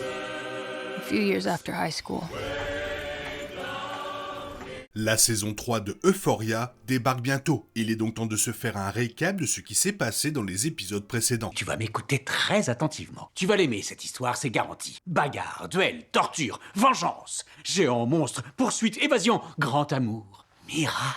A few years after high school. La saison 3 de Euphoria débarque bientôt. Il est donc temps de se faire un récap de ce qui s'est passé dans les épisodes précédents. Tu vas m'écouter très attentivement. Tu vas l'aimer, cette histoire, c'est garanti. Bagarre, duel, torture, vengeance, géant, monstre, poursuite, évasion, grand amour, miracle.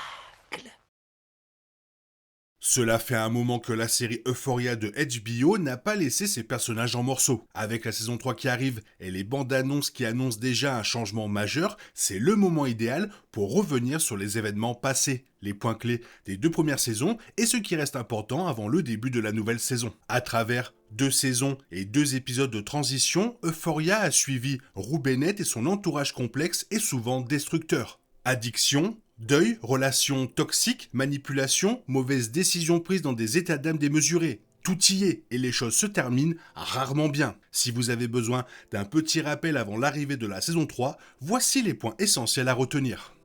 Cela fait un moment que la série Euphoria de HBO n'a pas laissé ses personnages en morceaux. Avec la saison 3 qui arrive et les bandes annonces qui annoncent déjà un changement majeur, c'est le moment idéal pour revenir sur les événements passés, les points clés des 2 premières saisons et ce qui reste important avant le début de la nouvelle saison. À travers 2 saisons et 2 épisodes de transition, Euphoria a suivi Rue Bennett et son entourage complexe et souvent destructeur. Addiction, deuil, relations toxiques, manipulation, mauvaises décisions prises dans des états d'âme démesurés. Tout y est et les choses se terminent rarement bien. Si vous avez besoin d'un petit rappel avant l'arrivée de la saison 3, voici les points essentiels à retenir.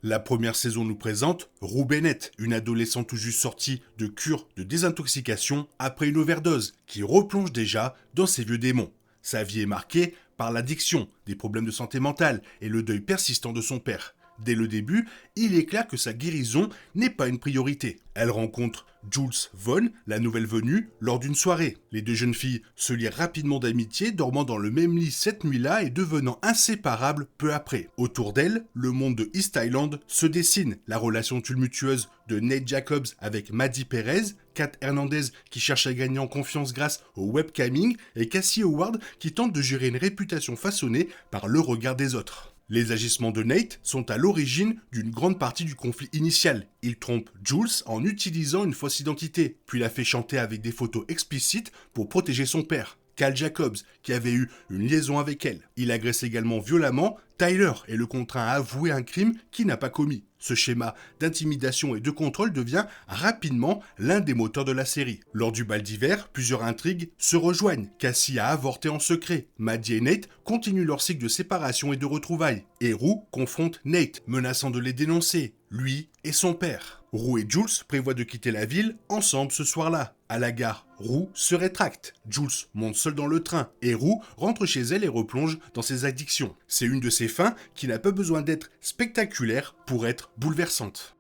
La première saison nous présente Rue Bennett, une adolescente tout juste sortie de cure de désintoxication après une overdose, qui replonge déjà dans ses vieux démons. Sa vie est marquée par l'addiction, des problèmes de santé mentale et le deuil persistant de son père. Dès le début, il est clair que sa guérison n'est pas une priorité. Elle rencontre Jules Vaughn, la nouvelle venue, lors d'une soirée. Les 2 jeunes filles se lient rapidement d'amitié, dormant dans le même lit cette nuit-là et devenant inséparables peu après. Autour d'elle, le monde de East Island se dessine. La relation tumultueuse de Nate Jacobs avec Maddie Perez, Kat Hernandez qui cherche à gagner en confiance grâce au webcamming et Cassie Howard qui tente de gérer une réputation façonnée par le regard des autres. Les agissements de Nate sont à l'origine d'une grande partie du conflit initial. Il trompe Jules en utilisant une fausse identité, puis la fait chanter avec des photos explicites pour protéger son père, Cal Jacobs, qui avait eu une liaison avec elle. Il agresse également violemment Tyler et le contraint à avouer un crime qu'il n'a pas commis. Ce schéma d'intimidation et de contrôle devient rapidement l'un des moteurs de la série. Lors du bal d'hiver, plusieurs intrigues se rejoignent. Cassie a avorté en secret. Maddie et Nate continuent leur cycle de séparation et de retrouvailles. Et Rue confronte Nate, menaçant de les dénoncer, lui et son père. Rue et Jules prévoient de quitter la ville ensemble ce soir-là. À la gare, Rue se rétracte. Jules monte seul dans le train et Rue rentre chez elle et replonge dans ses addictions. C'est une de ces fins qui n'a pas besoin d'être spectaculaire pour être bouleversante.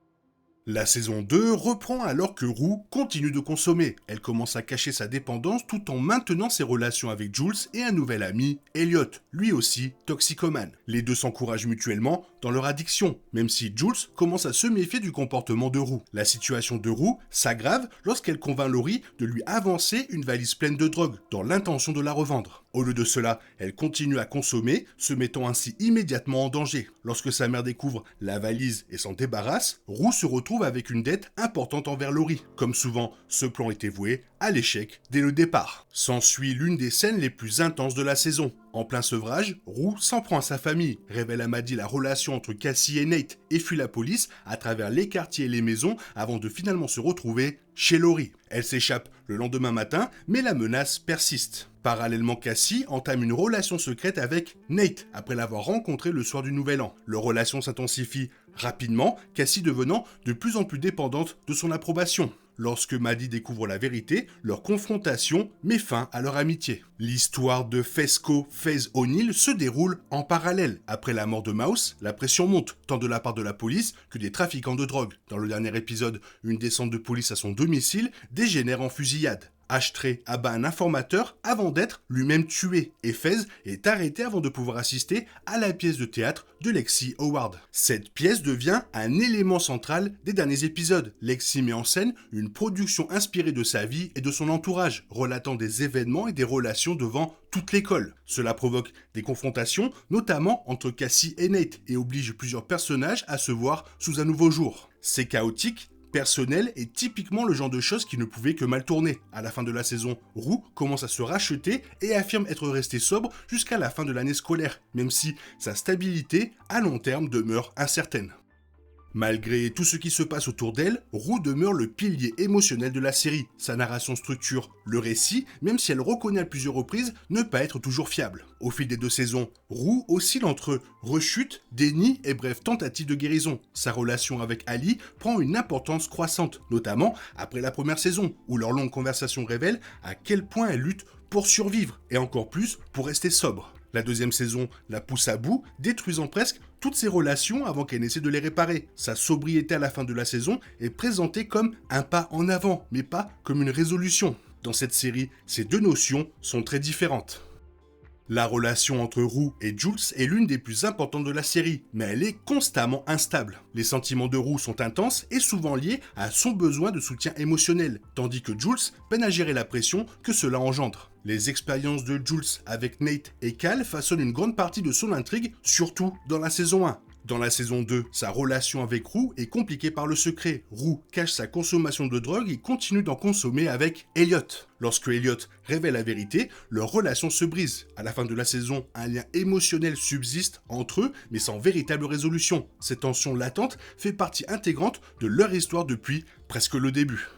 La saison 2 reprend alors que Rue continue de consommer. Elle commence à cacher sa dépendance tout en maintenant ses relations avec Jules et un nouvel ami, Elliot, lui aussi toxicomane. Les deux s'encouragent mutuellement dans leur addiction, même si Jules commence à se méfier du comportement de Rue. La situation de Rue s'aggrave lorsqu'elle convainc Laurie de lui avancer une valise pleine de drogue, dans l'intention de la revendre. Au lieu de cela, elle continue à consommer, se mettant ainsi immédiatement en danger. Lorsque sa mère découvre la valise et s'en débarrasse, Rue se retrouve avec une dette importante envers Laurie. Comme souvent, ce plan était voué à l'échec dès le départ. S'ensuit l'une des scènes les plus intenses de la saison. En plein sevrage, Rue s'en prend à sa famille, révèle à Maddie la relation entre Cassie et Nate et fuit la police à travers les quartiers et les maisons avant de finalement se retrouver chez Laurie. Elle s'échappe le lendemain matin, mais la menace persiste. Parallèlement, Cassie entame une relation secrète avec Nate après l'avoir rencontré le soir du Nouvel An. Leur relation s'intensifie rapidement, Cassie devenant de plus en plus dépendante de son approbation. Lorsque Maddie découvre la vérité, leur confrontation met fin à leur amitié. L'histoire de Fesco Faze O'Neill se déroule en parallèle. Après la mort de Mouse, la pression monte, tant de la part de la police que des trafiquants de drogue. Dans le dernier épisode, une descente de police à son domicile dégénère en fusillade. Ashtrey abat un informateur avant d'être lui-même tué, et Faze est arrêté avant de pouvoir assister à la pièce de théâtre de Lexi Howard. Cette pièce devient un élément central des derniers épisodes. Lexi met en scène une production inspirée de sa vie et de son entourage, relatant des événements et des relations devant toute l'école. Cela provoque des confrontations, notamment entre Cassie et Nate, et oblige plusieurs personnages à se voir sous un nouveau jour. C'est chaotique, personnel est typiquement le genre de choses qui ne pouvaient que mal tourner. À la fin de la saison, Rue commence à se racheter et affirme être resté sobre jusqu'à la fin de l'année scolaire, même si sa stabilité à long terme demeure incertaine. Malgré tout ce qui se passe autour d'elle, Rue demeure le pilier émotionnel de la série. Sa narration structure le récit, même si elle reconnaît à plusieurs reprises ne pas être toujours fiable. Au fil des 2 saisons, Rue oscille entre rechute, déni et bref tentative de guérison. Sa relation avec Ali prend une importance croissante, notamment après la première saison, où leur longue conversation révèle à quel point elle lutte pour survivre, et encore plus pour rester sobre. La 2e saison la pousse à bout, détruisant presque toutes ses relations avant qu'elle n'essaie de les réparer. Sa sobriété à la fin de la saison est présentée comme un pas en avant, mais pas comme une résolution. Dans cette série, ces 2 notions sont très différentes. La relation entre Rue et Jules est l'une des plus importantes de la série, mais elle est constamment instable. Les sentiments de Rue sont intenses et souvent liés à son besoin de soutien émotionnel, tandis que Jules peine à gérer la pression que cela engendre. Les expériences de Jules avec Nate et Cal façonnent une grande partie de son intrigue, surtout dans la saison 1. Dans la saison 2, sa relation avec Rue est compliquée par le secret. Rue cache sa consommation de drogue et continue d'en consommer avec Elliot. Lorsque Elliot révèle la vérité, leur relation se brise. À la fin de la saison, un lien émotionnel subsiste entre eux, mais sans véritable résolution. Cette tension latente fait partie intégrante de leur histoire depuis presque le début.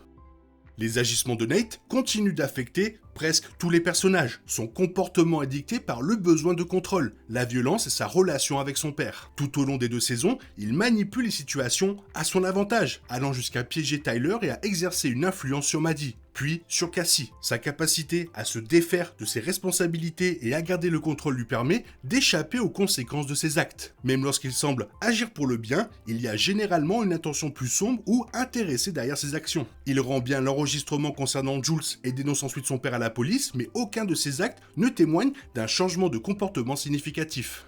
Les agissements de Nate continuent d'affecter presque tous les personnages. Son comportement est dicté par le besoin de contrôle, la violence et sa relation avec son père. Tout au long des 2 saisons, il manipule les situations à son avantage, allant jusqu'à piéger Tyler et à exercer une influence sur Maddie, puis sur Cassie. Sa capacité à se défaire de ses responsabilités et à garder le contrôle lui permet d'échapper aux conséquences de ses actes. Même lorsqu'il semble agir pour le bien, il y a généralement une intention plus sombre ou intéressée derrière ses actions. Il rend bien l'enregistrement concernant Jules et dénonce ensuite son père à la police, mais aucun de ses actes ne témoigne d'un changement de comportement significatif.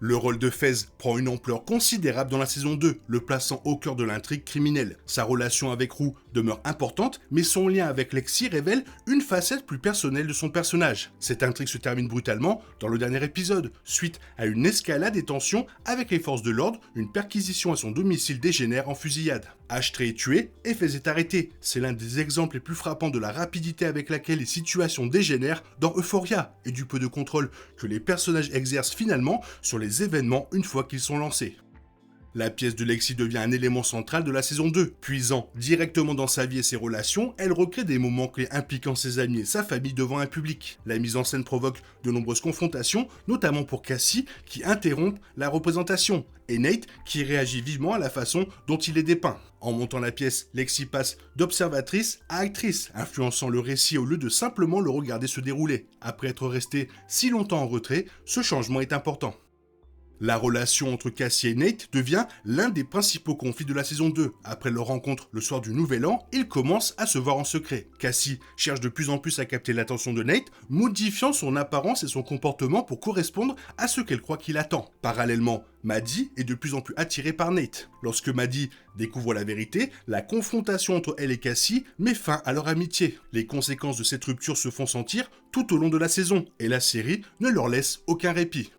Le rôle de Fez prend une ampleur considérable dans la saison 2, le plaçant au cœur de l'intrigue criminelle. Sa relation avec Rue demeure importante, mais son lien avec Lexi révèle une facette plus personnelle de son personnage. Cette intrigue se termine brutalement dans le dernier épisode, suite à une escalade des tensions avec les forces de l'ordre, une perquisition à son domicile dégénère en fusillade. Ashtray est tué et Fez est arrêté. C'est l'un des exemples les plus frappants de la rapidité avec laquelle les situations dégénèrent dans Euphoria et du peu de contrôle que les personnages exercent finalement sur les événements une fois qu'ils sont lancés. La pièce de Lexi devient un élément central de la saison 2. Puisant directement dans sa vie et ses relations, elle recrée des moments clés impliquant ses amis et sa famille devant un public. La mise en scène provoque de nombreuses confrontations, notamment pour Cassie, qui interrompt la représentation, et Nate, qui réagit vivement à la façon dont il est dépeint. En montant la pièce, Lexi passe d'observatrice à actrice, influençant le récit au lieu de simplement le regarder se dérouler. Après être resté si longtemps en retrait, ce changement est important. La relation entre Cassie et Nate devient l'un des principaux conflits de la saison 2. Après leur rencontre le soir du Nouvel An, ils commencent à se voir en secret. Cassie cherche de plus en plus à capter l'attention de Nate, modifiant son apparence et son comportement pour correspondre à ce qu'elle croit qu'il attend. Parallèlement, Maddie est de plus en plus attirée par Nate. Lorsque Maddie découvre la vérité, la confrontation entre elle et Cassie met fin à leur amitié. Les conséquences de cette rupture se font sentir tout au long de la saison, et la série ne leur laisse aucun répit.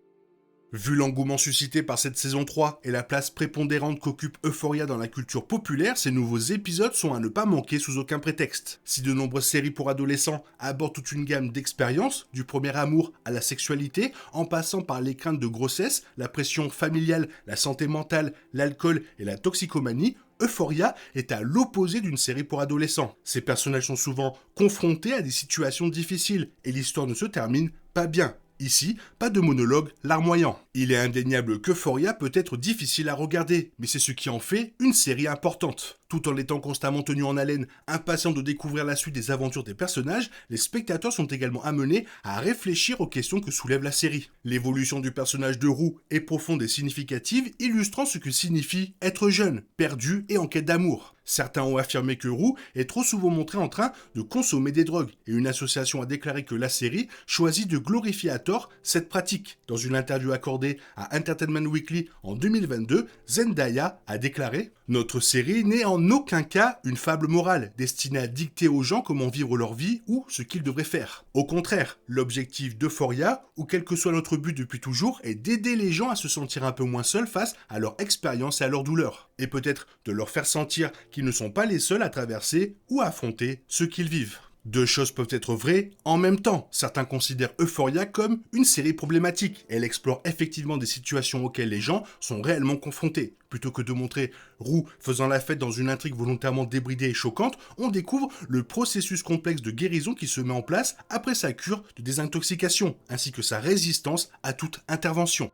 Vu l'engouement suscité par cette saison 3 et la place prépondérante qu'occupe Euphoria dans la culture populaire, ces nouveaux épisodes sont à ne pas manquer sous aucun prétexte. Si de nombreuses séries pour adolescents abordent toute une gamme d'expériences, du premier amour à la sexualité, en passant par les craintes de grossesse, la pression familiale, la santé mentale, l'alcool et la toxicomanie, Euphoria est à l'opposé d'une série pour adolescents. Ces personnages sont souvent confrontés à des situations difficiles et l'histoire ne se termine pas bien. Ici, pas de monologue larmoyant. Il est indéniable qu'Euphoria peut être difficile à regarder, mais c'est ce qui en fait une série importante. Tout en étant constamment tenu en haleine, impatient de découvrir la suite des aventures des personnages, les spectateurs sont également amenés à réfléchir aux questions que soulève la série. L'évolution du personnage de Rue est profonde et significative, illustrant ce que signifie être jeune, perdu et en quête d'amour. Certains ont affirmé que Rue est trop souvent montré en train de consommer des drogues, et une association a déclaré que la série choisit de glorifier à tort cette pratique. Dans une interview accordée à Entertainment Weekly en 2022, Zendaya a déclaré « Notre série n'est en aucun cas une fable morale, destinée à dicter aux gens comment vivre leur vie ou ce qu'ils devraient faire. Au contraire, l'objectif d'Euphoria, ou quel que soit notre but depuis toujours, est d'aider les gens à se sentir un peu moins seuls face à leur expérience et à leur douleur, et peut-être de leur faire sentir qu'ils ne sont pas les seuls à traverser ou à affronter ce qu'ils vivent. » Deux choses peuvent être vraies en même temps. Certains considèrent Euphoria comme une série problématique. Elle explore effectivement des situations auxquelles les gens sont réellement confrontés. Plutôt que de montrer Rue faisant la fête dans une intrigue volontairement débridée et choquante, on découvre le processus complexe de guérison qui se met en place après sa cure de désintoxication, ainsi que sa résistance à toute intervention.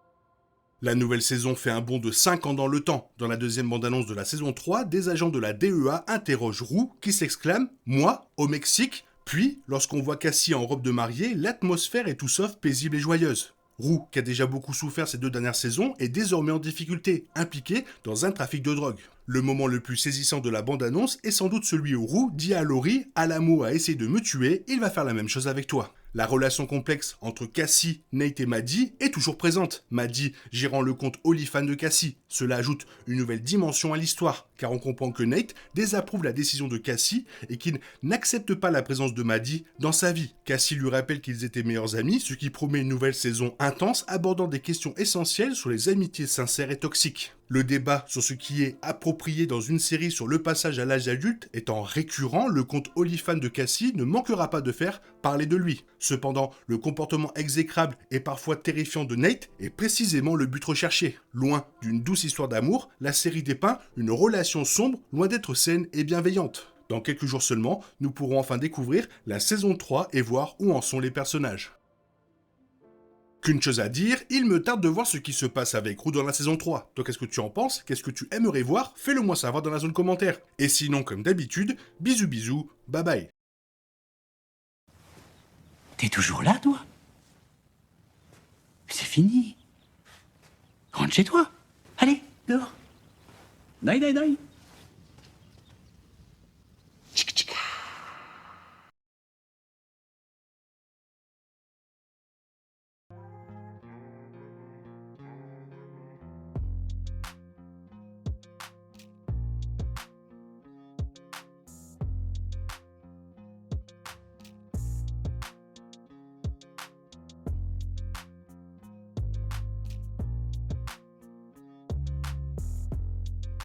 La nouvelle saison fait un bond de 5 ans dans le temps. Dans la deuxième bande-annonce de la saison 3, des agents de la DEA interrogent Roux qui s'exclame « Moi, au Mexique ?» Puis, lorsqu'on voit Cassie en robe de mariée, l'atmosphère est tout sauf paisible et joyeuse. Roux, qui a déjà beaucoup souffert ces 2 dernières saisons, est désormais en difficulté, impliqué dans un trafic de drogue. Le moment le plus saisissant de la bande-annonce est sans doute celui où Roux dit à Laurie « Alamo a essayé de me tuer, il va faire la même chose avec toi ». La relation complexe entre Cassie, Nate et Maddie est toujours présente. Maddie gérant le compte OnlyFans de Cassie. Cela ajoute une nouvelle dimension à l'histoire, car on comprend que Nate désapprouve la décision de Cassie et qu'il n'accepte pas la présence de Maddie dans sa vie. Cassie lui rappelle qu'ils étaient meilleurs amis, ce qui promet une nouvelle saison intense abordant des questions essentielles sur les amitiés sincères et toxiques. Le débat sur ce qui est approprié dans une série sur le passage à l'âge adulte étant récurrent, le compte OnlyFans de Cassie ne manquera pas de faire parler de lui. Cependant, le comportement exécrable et parfois terrifiant de Nate est précisément le but recherché. Loin d'une douce histoire d'amour, la série dépeint une relation sombre, loin d'être saine et bienveillante. Dans quelques jours seulement, nous pourrons enfin découvrir la saison 3 et voir où en sont les personnages. Qu'une chose à dire, il me tarde de voir ce qui se passe avec Roux dans la saison 3. Toi, qu'est-ce que tu en penses? Qu'est-ce que tu aimerais voir? Fais-le moi savoir dans la zone commentaire. Et sinon, comme d'habitude, bisous bisous, bye bye. T'es toujours là, toi? C'est fini. Rentre chez toi. Allez, dehors. Dai, dai, dai.